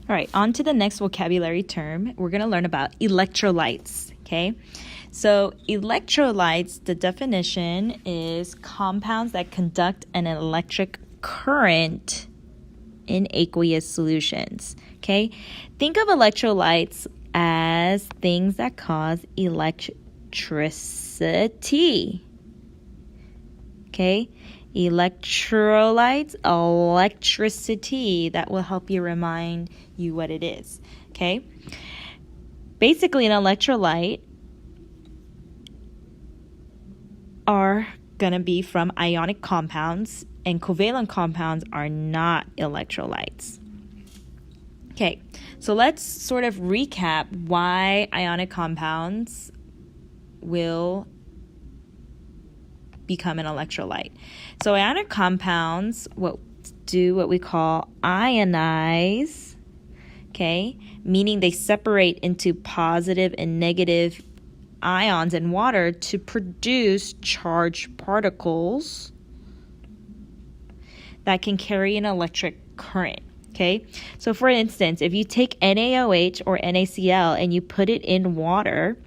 All right, on to the next vocabulary term. We're going to learn about electrolytes, okay? So electrolytes, the definition is compounds that conduct an electric current in aqueous solutions, okay? Think of electrolytes as things that cause electricity, okay? Electrolytes, electricity, that will help you remind you what it is, okay? Basically, an electrolyte are going to be from ionic compounds, and covalent compounds are not electrolytes. Okay, so let's sort of recap why ionic compounds will become an electrolyte. So ionic compounds do what we call ionize, okay, meaning they separate into positive and negative ions in water to produce charged particles that can carry an electric current, okay? So for instance, if you take NaOH or NaCl and you put it in water,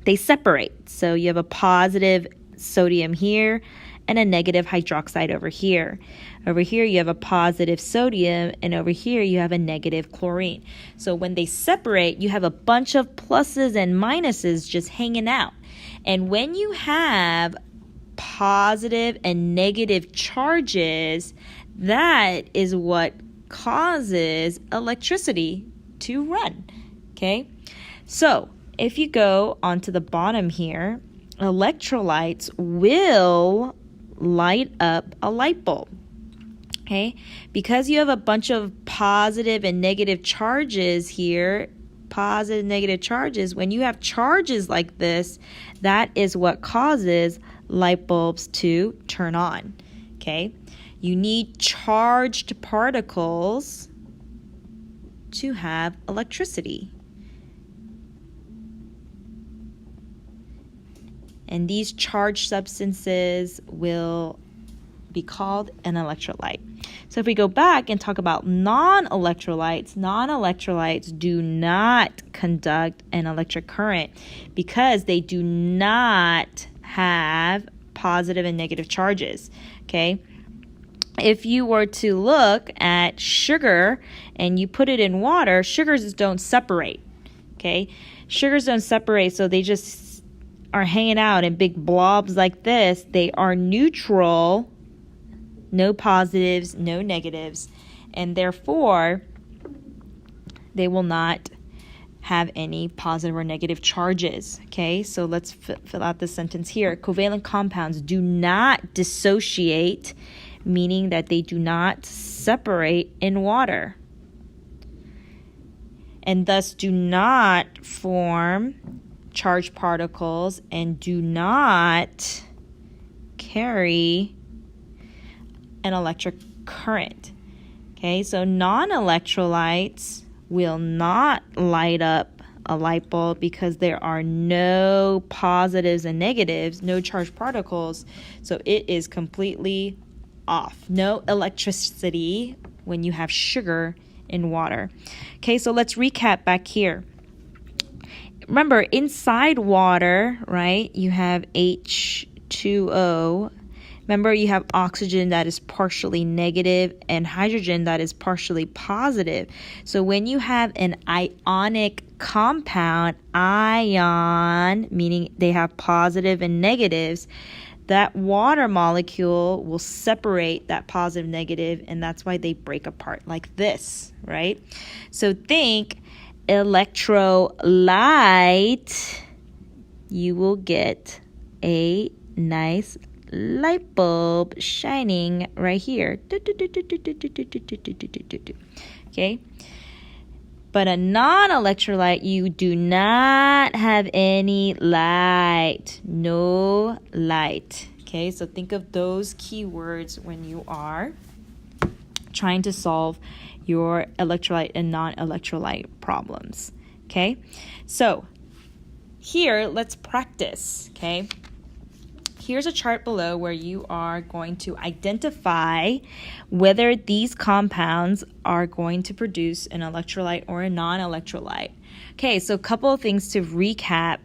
they separate. So you have a positive sodium here and a negative hydroxide over here. Over here you have a positive sodium, and over here you have a negative chlorine. So when they separate, you have a bunch of pluses and minuses just hanging out. And when you have positive and negative charges, that is what causes electricity to run, okay? So if you go onto the bottom here, electrolytes will light up a light bulb, okay? Because you have a bunch of positive and negative charges here, positive and negative charges, when you have charges like this, that is what causes light bulbs to turn on, okay? You need charged particles to have electricity. And these charged substances will be called an electrolyte. So if we go back and talk about non-electrolytes do not conduct an electric current because they do not have positive and negative charges, okay? If you were to look at sugar and you put it in water, sugars don't separate, okay? Sugars don't separate, so they just are hanging out in big blobs like this. They are neutral, no positives, no negatives, and therefore they will not have any positive or negative charges, okay? So let's fill out this sentence here. Covalent compounds do not dissociate, meaning that they do not separate in water, and thus do not form charged particles and do not carry an electric current. Okay, so non-electrolytes will not light up a light bulb because there are no positives and negatives, no charged particles, so it is completely off. No electricity when you have sugar in water. Okay, so let's recap back here. Remember, inside water, right, you have H2O. Remember, you have oxygen that is partially negative and hydrogen that is partially positive. So when you have an ionic compound, ion, meaning they have positive and negatives, that water molecule will separate that positive, negative, and that's why they break apart like this, right? So think electrolyte, you will get a nice light bulb shining right here. Okay? But a non-electrolyte, you do not have any light. No light. Okay? So think of those keywords when you are trying to solve your electrolyte and non-electrolyte problems. Okay? So here, let's practice. Okay? here's a chart below where you are going to identify whether these compounds are going to produce an electrolyte or a non-electrolyte. Okay, so a couple of things to recap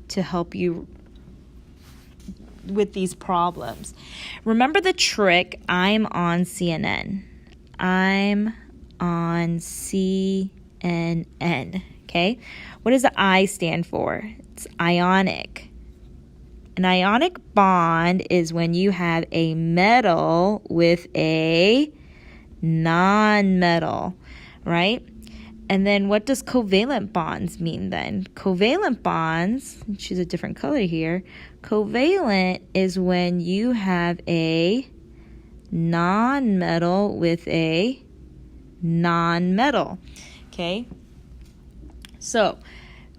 to help you with these problems. Remember the trick, I'm on CNN. I'm on CNN, okay? What does the I stand for? It's ionic. An ionic bond is when you have a metal with a non-metal, right? And then what does covalent bonds mean then? Covalent bonds, choose a different color here. Covalent is when you have a non-metal with a non-metal, okay? So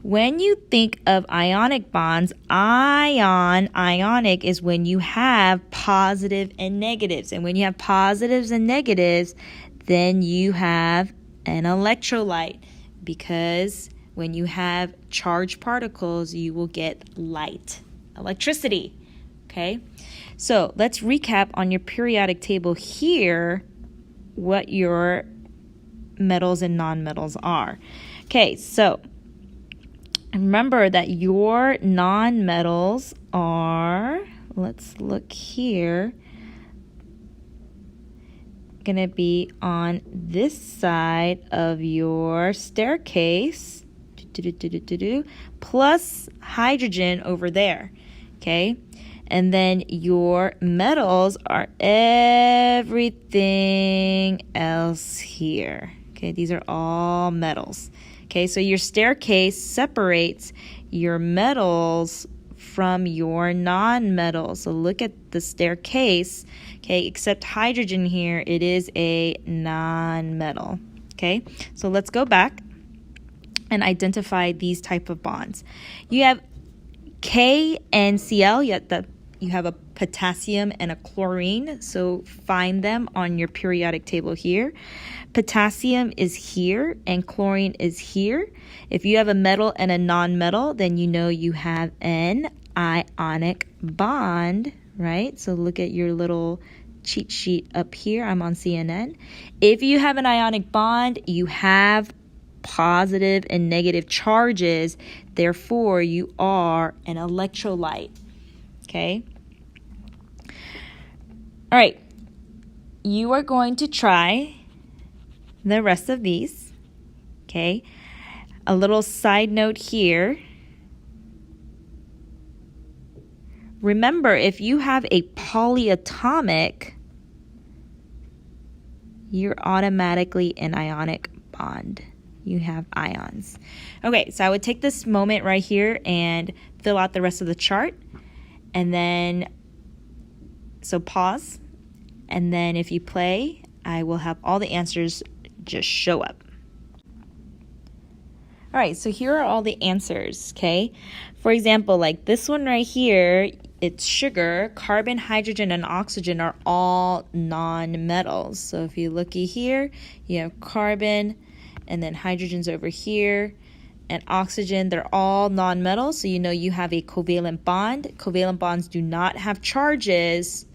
when you think of ionic bonds, ionic is when you have positive and negatives. And when you have positives and negatives, then you have an electrolyte, because when you have charged particles, you will get light, electricity, okay? So let's recap on your periodic table here what your metals and nonmetals are. Okay, so remember that your nonmetals are, let's look here, going to be on this side of your staircase, plus hydrogen over there, okay? And then your metals are everything else here, okay? These are all metals, okay? So your staircase separates your metals from your non-metals. So look at the staircase, okay? Except hydrogen here, it is a non-metal, okay? So let's go back and identify these type of bonds. You have K and Cl, yet you have a potassium and a chlorine, so find them on your periodic table here. Potassium is here and chlorine is here. If you have a metal and a non-metal, then you know you have an ionic bond, right? So look at your little cheat sheet up here. I'm on CNN. If you have an ionic bond, you have positive and negative charges. Therefore, you are an electrolyte, okay? All right. You are going to try the rest of these, okay? A little side note here. Remember, if you have a polyatomic, you're automatically an ionic bond. You have ions. Okay, so I would take this moment right here and fill out the rest of the chart. And then, so pause. And then if you play, I will have all the answers just show up. All right, so here are all the answers, okay? For example, like this one right here, it's sugar. Carbon, hydrogen, and oxygen are all non-metals. So if you looky here, you have carbon, and then hydrogen's over here, and oxygen, they're all non-metals. So you know you have a covalent bond. Covalent bonds do not have charges,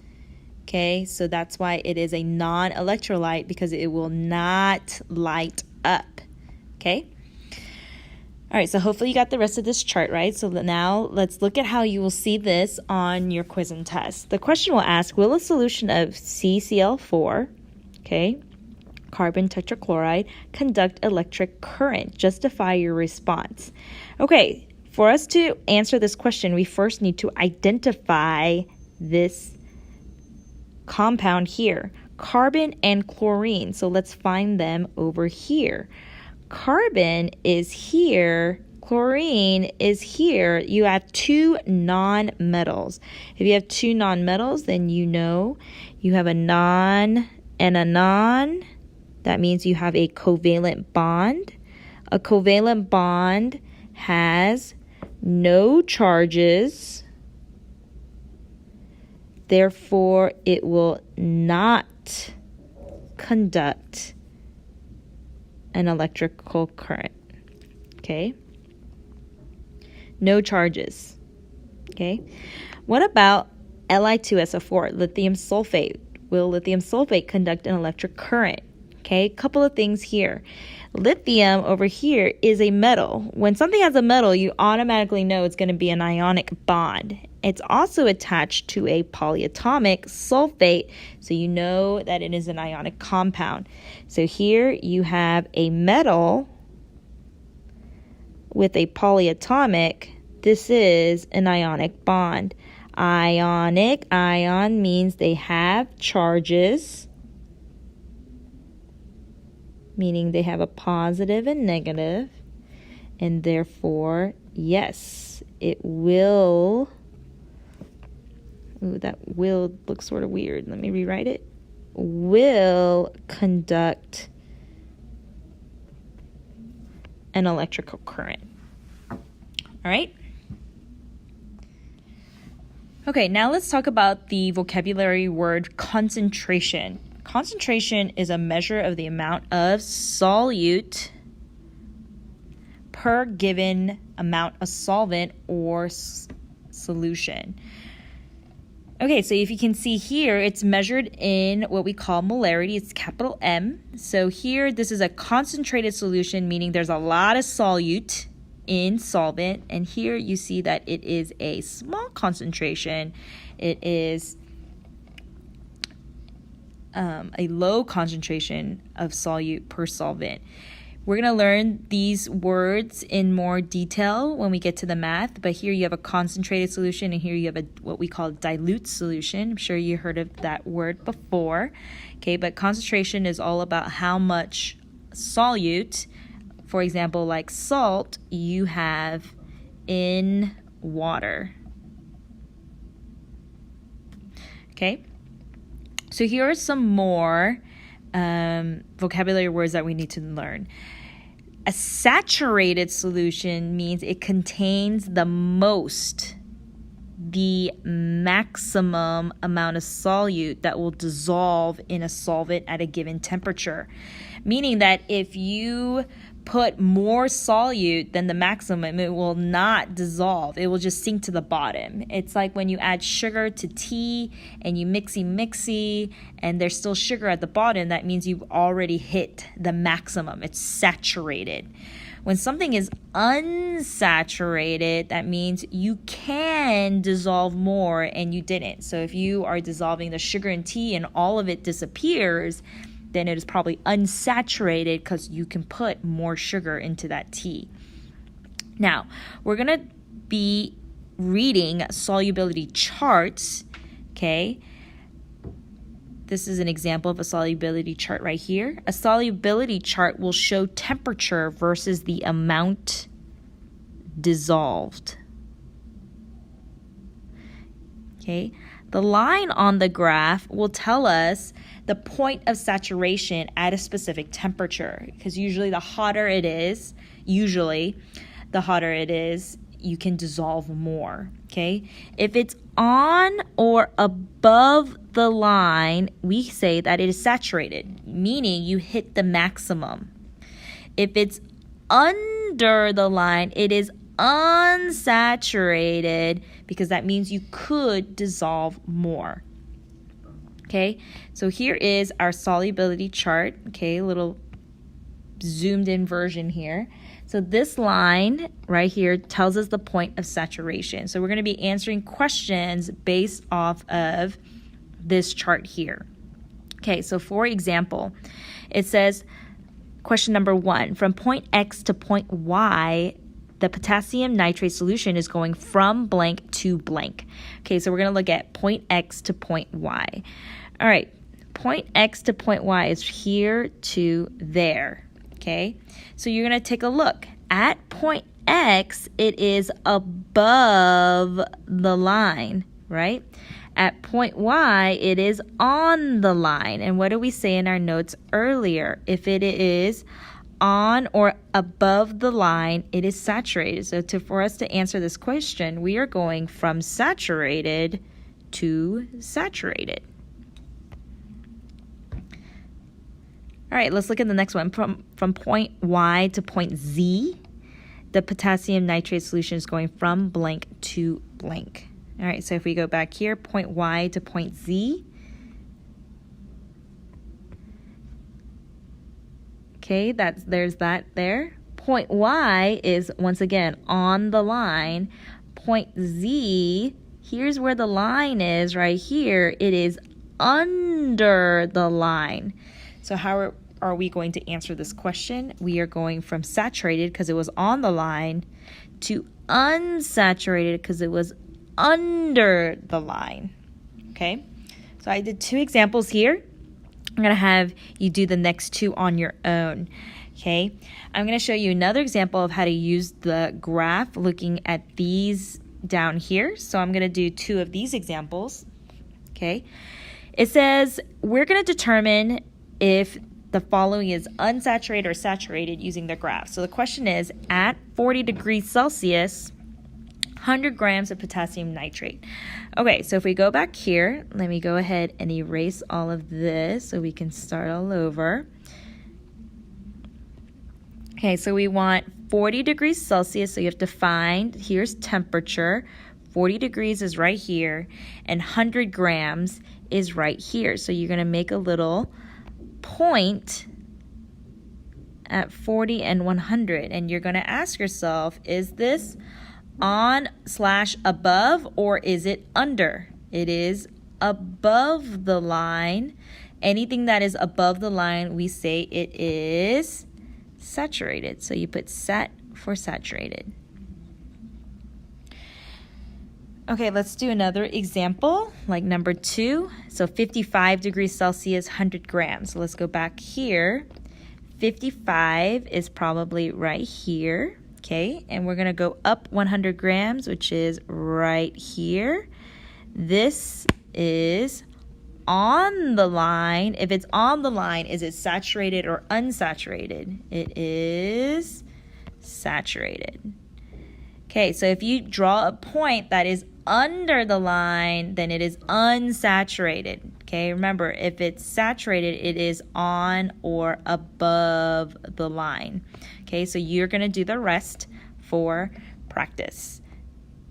okay? So that's why it is a non-electrolyte, because it will not light up, okay? All right, so hopefully you got the rest of this chart right. So now let's look at how you will see this on your quiz and test. The question will ask, will a solution of CCl4, okay, carbon tetrachloride, conduct electric current? Justify your response. Okay, for us to answer this question, we first need to identify this compound here, carbon and chlorine. So let's find them over here. Carbon is here, chlorine is here. You have two non-metals. If you have two non-metals, then you know you have a non and a non. That means you have a covalent bond. A covalent bond has no charges. Therefore, it will not conduct an electrical current, okay? No charges, okay? What about Li2SO4, lithium sulfate. Will lithium sulfate conduct an electric current? Okay, a couple of things here. Lithium over here is a metal. When something has a metal, you automatically know it's going to be an ionic bond. It's also attached to a polyatomic sulfate, so you know that it is an ionic compound. So here you have a metal with a polyatomic. This is an ionic bond. Ionic, ion means they have charges, meaning they have a positive and negative, and therefore, yes, it will, ooh, that will looks sort of weird. Let me rewrite it. Will conduct an electrical current. All right? Okay, now let's talk about the vocabulary word concentration. Concentration is a measure of the amount of solute per given amount of solvent or solution. Okay, so if you can see here, it's measured in what we call molarity. It's capital M. So here, this is a concentrated solution, meaning there's a lot of solute in solvent, and here you see that it is a small concentration. It is a low concentration of solute per solvent. We're going to learn these words in more detail when we get to the math, but here you have a concentrated solution, and here you have what we call dilute solution. I'm sure you heard of that word before. Okay, but concentration is all about how much solute, for example, like salt, you have in water. Okay, so here are some more vocabulary words that we need to learn. A saturated solution means it contains the maximum amount of solute that will dissolve in a solvent at a given temperature. Meaning that if you put more solute than the maximum, it will not dissolve. It will just sink to the bottom. It's like when you add sugar to tea and you mixy, and there's still sugar at the bottom, that means you've already hit the maximum. It's saturated. When something is unsaturated, that means you can dissolve more and you didn't. So if you are dissolving the sugar in tea and all of it disappears, then it is probably unsaturated because you can put more sugar into that tea. Now, we're going to be reading solubility charts, okay? This is an example of a solubility chart right here. A solubility chart will show temperature versus the amount dissolved. Okay? The line on the graph will tell us the point of saturation at a specific temperature, because usually the hotter it is, you can dissolve more, okay? If it's on or above the line, we say that it is saturated, meaning you hit the maximum. If it's under the line, it is unsaturated, because that means you could dissolve more. Okay, so here is our solubility chart. Okay, a little zoomed in version here. So this line right here tells us the point of saturation. So we're going to be answering questions based off of this chart here. Okay, so for example, it says, question number 1, from point X to point Y, the potassium nitrate solution is going from blank to blank. Okay, so we're going to look at point X to point Y. All right, point X to point Y is here to there. Okay, so you're going to take a look. At point X, it is above the line, right? At point Y, it is on the line. And what did we say in our notes earlier? If it is on or above the line, it is saturated. So for us to answer this question, we are going from saturated to saturated. All right, let's look at the next one. From point Y to point Z, the potassium nitrate solution is going from blank to blank. All right, so if we go back here, point Y to point Z. Okay, there's that there. Point Y is, once again, on the line. Point Z, here's where the line is right here. It is under the line. So how are we going to answer this question? We are going from saturated, because it was on the line, to unsaturated, because it was under the line. Okay, so I did 2 examples here. I'm going to have you do the next 2 on your own. Okay, I'm going to show you another example of how to use the graph looking at these down here. So I'm going to do 2 of these examples. Okay, it says we're going to determine if the following is unsaturated or saturated using the graph. So the question is, at 40 degrees Celsius, 100 grams of potassium nitrate. Okay, so if we go back here, let me go ahead and erase all of this so we can start all over. Okay, so we want 40 degrees Celsius, so you have to find, here's temperature, 40 degrees is right here, and 100 grams is right here. So you're gonna make a little point at 40 and 100, and you're gonna ask yourself, is this on/above or is it under? It is above the line. Anything that is above the line, we say it is saturated. So you put sat for saturated. Okay, let's do another example, like number 2. So 55 degrees Celsius, 100 grams. So let's go back here. 55 is probably right here. Okay, and we're going to go up 100 grams, which is right here. This is on the line. If it's on the line, is it saturated or unsaturated? It is saturated. Okay, so if you draw a point that is under the line, then it is unsaturated. Okay, remember, if it's saturated, it is on or above the line. Okay, so you're going to do the rest for practice.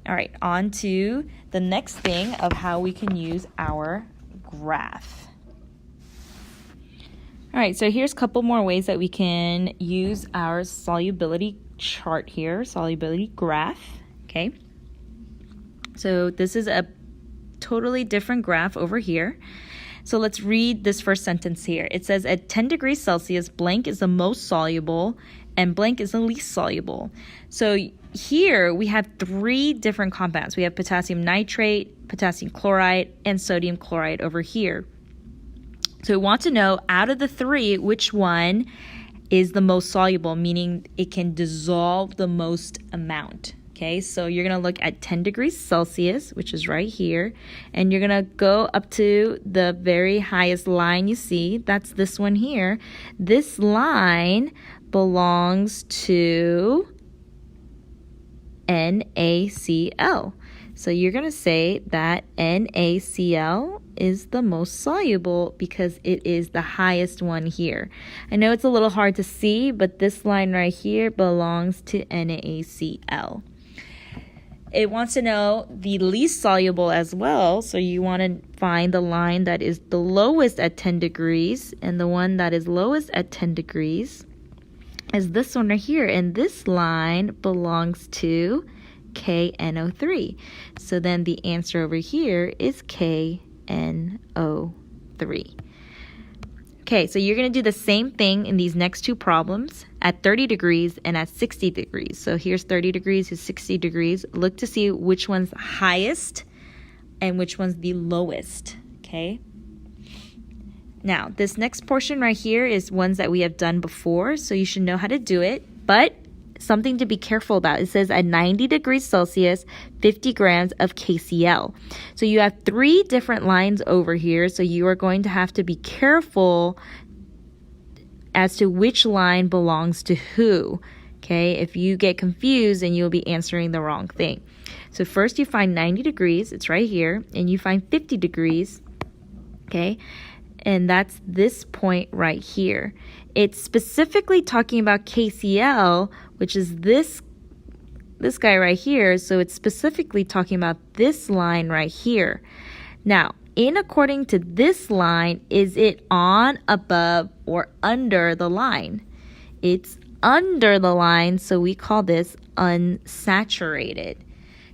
All right, on to the next thing of how we can use our graph. All right, so here's a couple more ways that we can use our solubility chart here, solubility graph. Okay, so this is a totally different graph over here. So let's read this first sentence here. It says at 10 degrees Celsius, blank is the most soluble and blank is the least soluble. So here we have 3 different compounds. We have potassium nitrate, potassium chloride, and sodium chloride over here. So we want to know out of the 3, which one is the most soluble, meaning it can dissolve the most amount. Okay, so you're going to look at 10 degrees Celsius, which is right here, and you're going to go up to the very highest line you see. That's this one here. This line belongs to NaCl. So you're going to say that NaCl is the most soluble because it is the highest one here. I know it's a little hard to see, but this line right here belongs to NaCl. It wants to know the least soluble as well, so you want to find the line that is the lowest at 10 degrees, and the one that is lowest at 10 degrees is this one right here, and this line belongs to KNO3. So then the answer over here is KNO3. Okay, so you're going to do the same thing in these next 2 problems at 30 degrees and at 60 degrees. So here's 30 degrees to 60 degrees. Look to see which one's highest and which one's the lowest, okay? Now, this next portion right here is ones that we have done before, so you should know how to do it, but something to be careful about. It says at 90 degrees Celsius, 50 grams of KCl. So you have 3 different lines over here, so you are going to have to be careful as to which line belongs to who. Okay, if you get confused, then you'll be answering the wrong thing. So first you find 90 degrees, it's right here, and you find 50 degrees, okay? And that's this point right here. It's specifically talking about KCl, which is this this guy right here, so it's specifically talking about this line right here. Now, in according to this line, is it on, above, or under the line? It's under the line, so we call this unsaturated.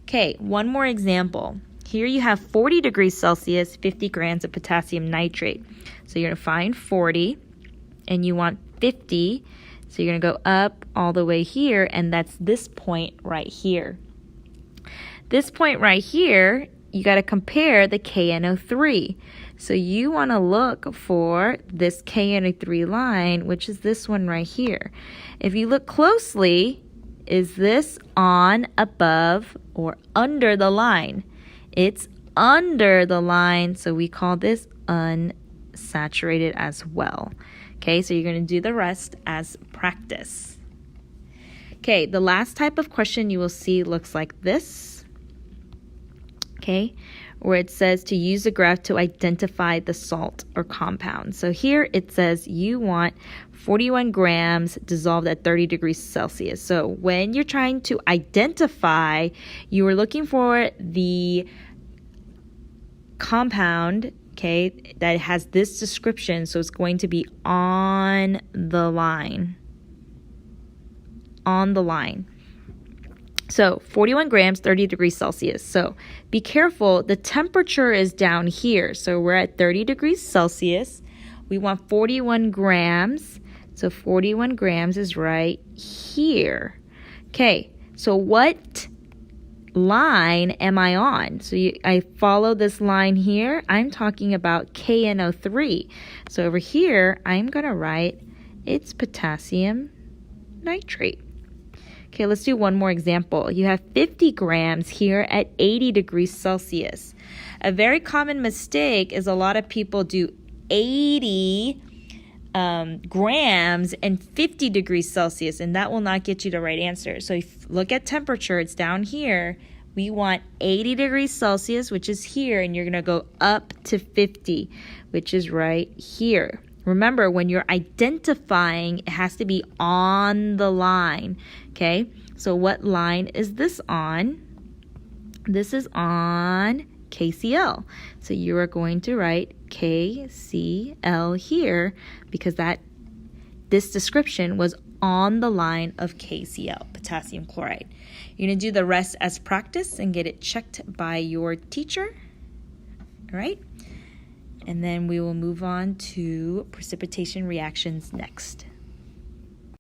Okay, one more example. Here you have 40 degrees Celsius, 50 grams of potassium nitrate. So you're going to find 40, and you want 50. So you're going to go up all the way here, and that's this point right here. This point right here, you got to compare the KNO3. So you want to look for this KNO3 line, which is this one right here. If you look closely, is this on, above, or under the line? It's under the line, so we call this unsaturated as well. Okay, so you're going to do the rest as practice. Okay, the last type of question you will see looks like this. Okay, where it says to use a graph to identify the salt or compound. So here it says you want 41 grams dissolved at 30 degrees Celsius. So when you're trying to identify, you are looking for the compound, okay, that has this description. So it's going to be on the line. On the line. So 41 grams, 30 degrees Celsius. So be careful, the temperature is down here. So we're at 30 degrees Celsius. We want 41 grams. So 41 grams is right here. Okay, so what line am I on? So I follow this line here. I'm talking about KNO3. So over here, I'm going to write it's potassium nitrate. Okay, let's do one more example. You have 50 grams here at 80 degrees Celsius. A very common mistake is a lot of people do 80 grams and 50 degrees Celsius, and that will not get you the right answer. So if you look at temperature, it's down here. We want 80 degrees Celsius, which is here, and you're going to go up to 50, which is right here. Remember, when you're identifying, it has to be on the line, okay? So what line is this on? This is on KCl. So you are going to write KCl here because this description was on the line of KCl, potassium chloride. You're going to do the rest as practice and get it checked by your teacher, all right? And then we will move on to precipitation reactions next.